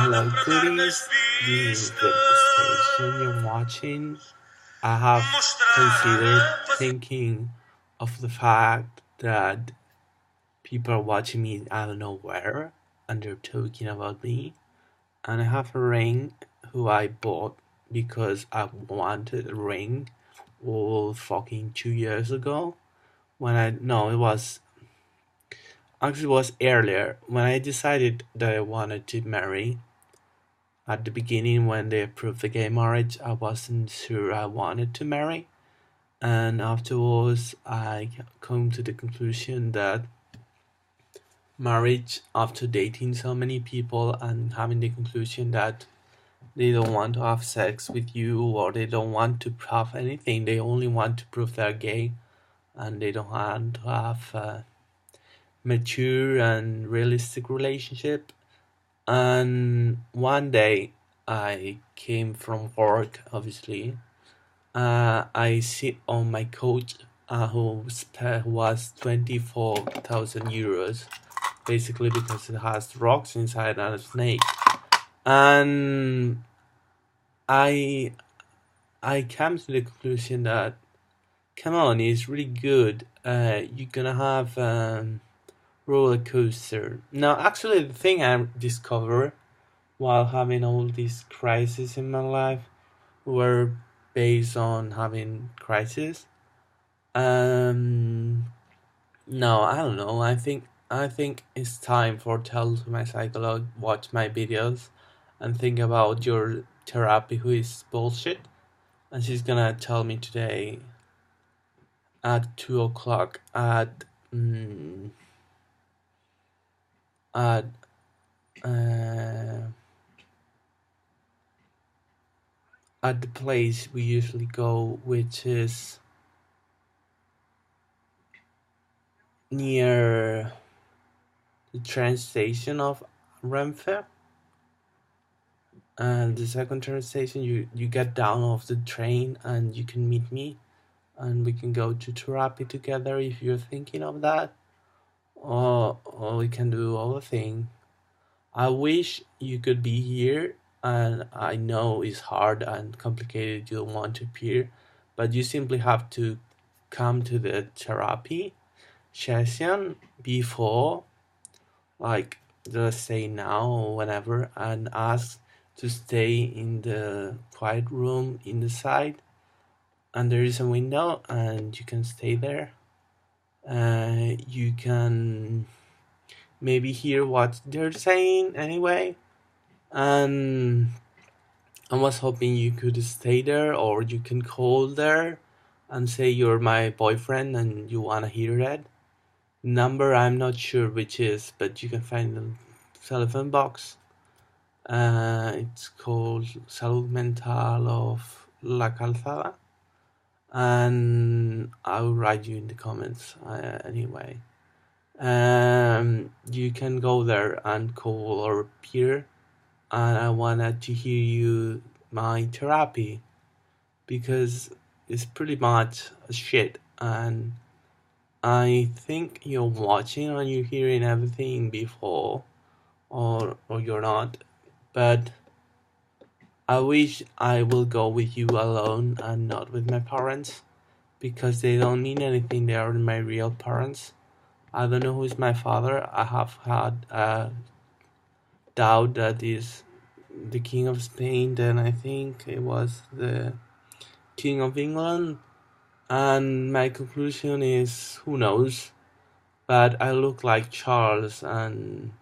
Hello, goodies. This is the station you're watching. I have considered thinking of the fact that people are watching me out of nowhere and they're talking about me. And I have a ring who I bought because I wanted a ring all fucking 2 years ago. No, it was earlier when I decided that I wanted to marry. At the beginning, when they approved the gay marriage, I wasn't sure I wanted to marry. And afterwards, I come to the conclusion that marriage, after dating so many people and having the conclusion that they don't want to have sex with you or they don't want to have anything, they only want to prove they're gay and they don't want to have a mature and realistic relationship. And one day I came from work, obviously. I sit on my couch, who was 24,000 euros, basically because it has rocks inside and a snake. And I came to the conclusion that, come on, it's really good. You're gonna have roller coaster. Now, actually, the thing I discovered while having all these crises in my life were based on having crisis. No, I don't know. I think it's time for tell to my psychologist watch my videos and think about your therapy who is bullshit. And she's gonna tell me today at 2 o'clock at uh, at the place we usually go, which is near the train station of Renfe. And the second train station, you get down off the train and you can meet me and we can go to therapy together if you're thinking of that. Or we can do other thing. I wish you could be here, and I know it's hard and complicated, you don't want to appear, but you simply have to come to the therapy session before, like, let's say now or whenever, and ask to stay in the quiet room in the side, and there is a window and you can stay there. You can maybe hear what they're saying anyway, and I was hoping you could stay there, or you can call there and say you're my boyfriend and you wanna hear that. Number I'm not sure which is, but you can find the telephone box. It's called Salud Mental of La Calzada, and I'll write you in the comments anyway. You can go there and call or peer, and I wanted to hear you my therapy because it's pretty much shit, and I think you're watching and you're hearing everything before, or you're not, but I wish I will go with you alone and not with my parents because they don't mean anything. They are my real parents. I don't know who is my father. I have had a doubt that is the King of Spain, then I think it was the King of England, and my conclusion is who knows, but I look like Charles and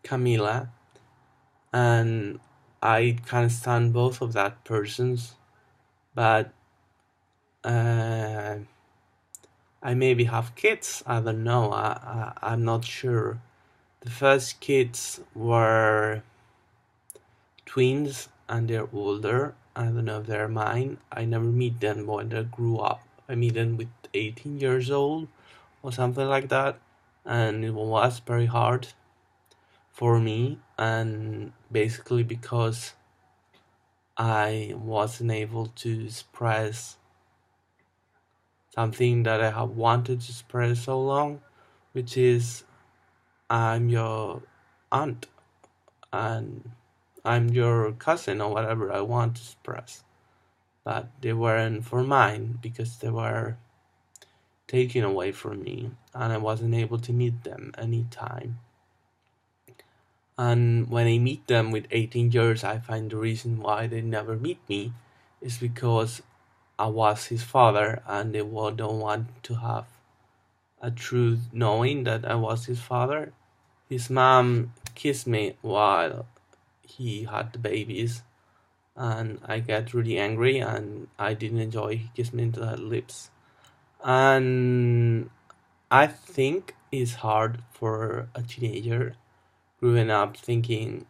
Camilla, and I can stand both of that persons, but I maybe have kids. I don't know. I'm not sure. The first kids were twins and they're older. I don't know if they're mine. I never meet them when they grew up. I meet them with 18 years old or something like that, and it was very hard for me, and basically because I wasn't able to express something that I have wanted to express so long, which is I'm your aunt. and I'm your cousin or whatever I want to express. But they weren't for mine because they were taken away from me and I wasn't able to meet them anytime. And when I meet them with 18 years, I find the reason why they never meet me is because I was his father and they don't want to have a truth knowing that I was his father. His mom kissed me while he had the babies, and I got really angry and I didn't enjoy he kissed me into the lips. And I think it's hard for a teenager growing up thinking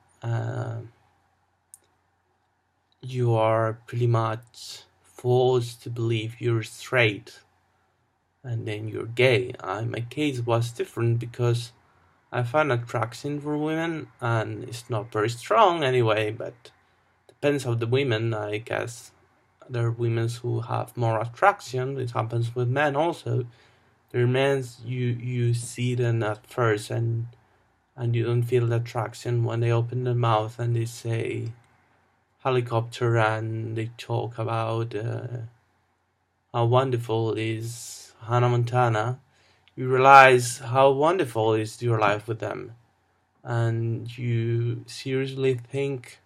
you are pretty much forced to believe you're straight and then you're gay. My case was different because I found attraction for women, and it's not very strong anyway, but depends on the women. I guess there are women who have more attraction. It happens with men also. There are men you see them at first and you don't feel the attraction when they open their mouth and they say helicopter and they talk about how wonderful is Hannah Montana. You realize how wonderful is your life with them, and you seriously think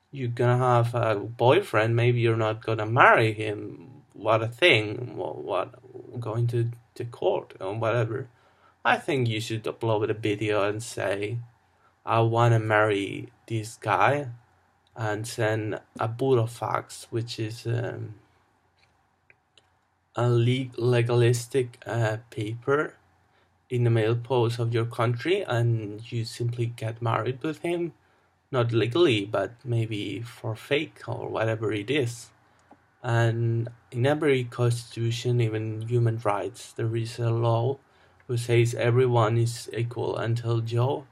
you're gonna have a boyfriend. Maybe you're not gonna marry him. What a thing! What going to the court or whatever. I think you should upload a video and say, "I wanna marry this guy," and send a burofax, which is a legalistic paper in the mail post of your country, and you simply get married with him, not legally, but maybe for fake or whatever it is. And in every constitution, even human rights, there is a law who says everyone is equal until the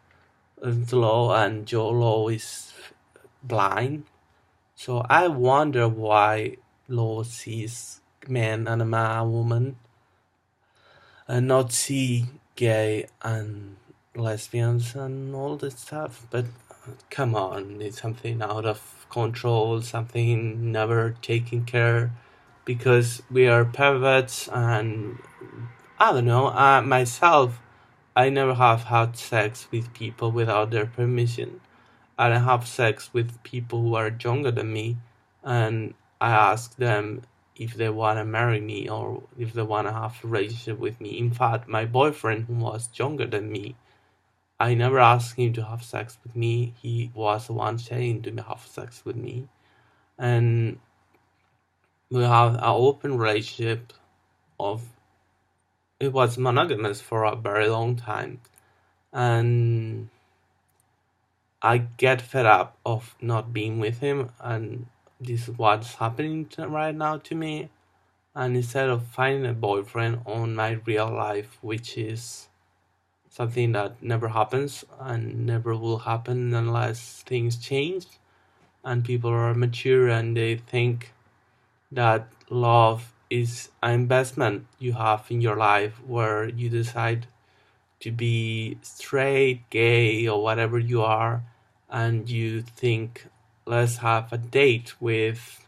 law, and Joe law is blind. So I wonder why law sees man and a woman and not see gay and lesbians and all this stuff. But come on, it's something out of control, something never taken care because we are perverts and I don't know. Myself, I never have had sex with people without their permission. I have sex with people who are younger than me, and I ask them if they want to marry me or if they want to have a relationship with me. In fact, my boyfriend, who was younger than me, I never asked him to have sex with me. He was the one saying to have sex with me. And we have an open relationship of, it was monogamous for a very long time. And I get fed up of not being with him, and this is what's happening right now to me. And instead of finding a boyfriend on my real life, which is something that never happens and never will happen unless things change and people are mature and they think that love is an investment you have in your life where you decide to be straight, gay, or whatever you are, and you think, let's have a date with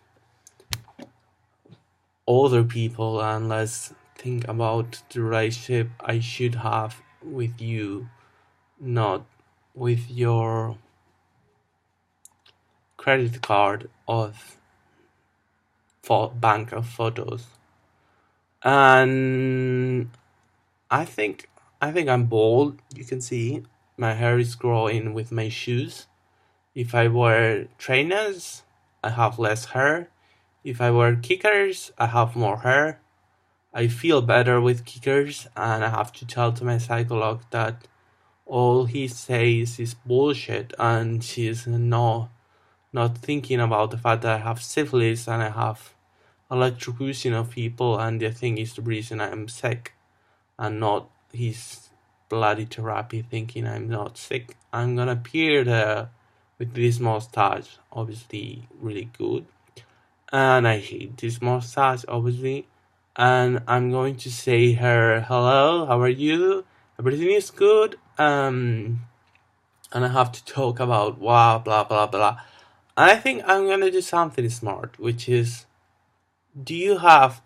other people and let's think about the relationship I should have with you, not with your credit card of bank of photos. And I think I'm bald. You can see my hair is growing with my shoes. If I wear trainers, I have less hair. If I wear kickers, I have more hair. I feel better with kickers, and I have to tell to my psychologist that all he says is bullshit, and she's not thinking about the fact that I have syphilis and I have electrocution of people, and they think is the reason I'm sick, and not his bloody therapy thinking I'm not sick. I'm gonna appear there with this mustache, obviously really good, and I hate this mustache, obviously. And I'm going to say her, hello, how are you? Everything is good. and I have to talk about blah blah blah blah. And I think I'm gonna do something smart, which is, do you have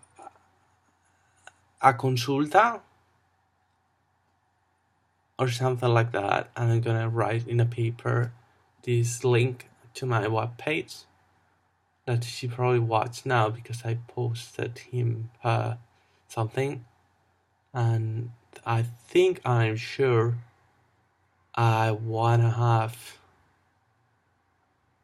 a consulta or something like that? And I'm gonna write in a paper this link to my webpage that she probably watched now because I posted him something, and I'm sure I wanna have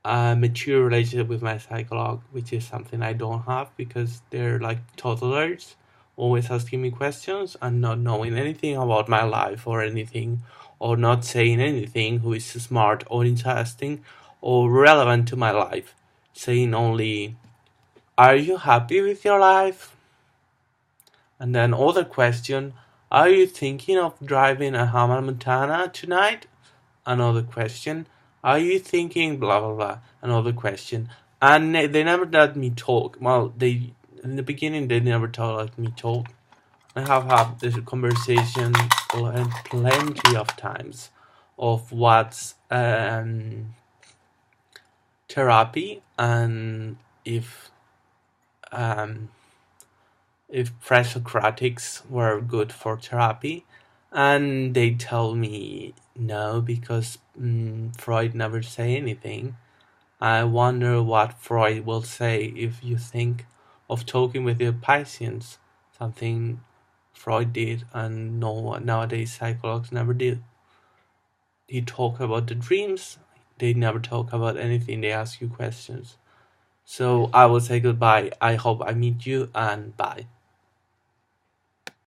a mature relationship with my psychologue, which is something I don't have because they're like toddlers, always asking me questions and not knowing anything about my life or anything, or not saying anything who is smart or interesting or relevant to my life. Saying only, "Are you happy with your life?" And then other question, "Are you thinking of driving a Hannah Montana tonight?" Another question, "Are you thinking blah blah blah?" Another question. And they never let me talk. Well, they in the beginning they never let me talk. I have had this conversation plenty of times of what's therapy, and um, if pre-Socratics were good for therapy, and they tell me no because Freud never say anything. I wonder what Freud will say if you think of talking with your patients, something Freud did and no nowadays psychologists never did. He talk about the dreams, they never talk about anything, they ask you questions. So I will say goodbye. I hope I meet you, and bye.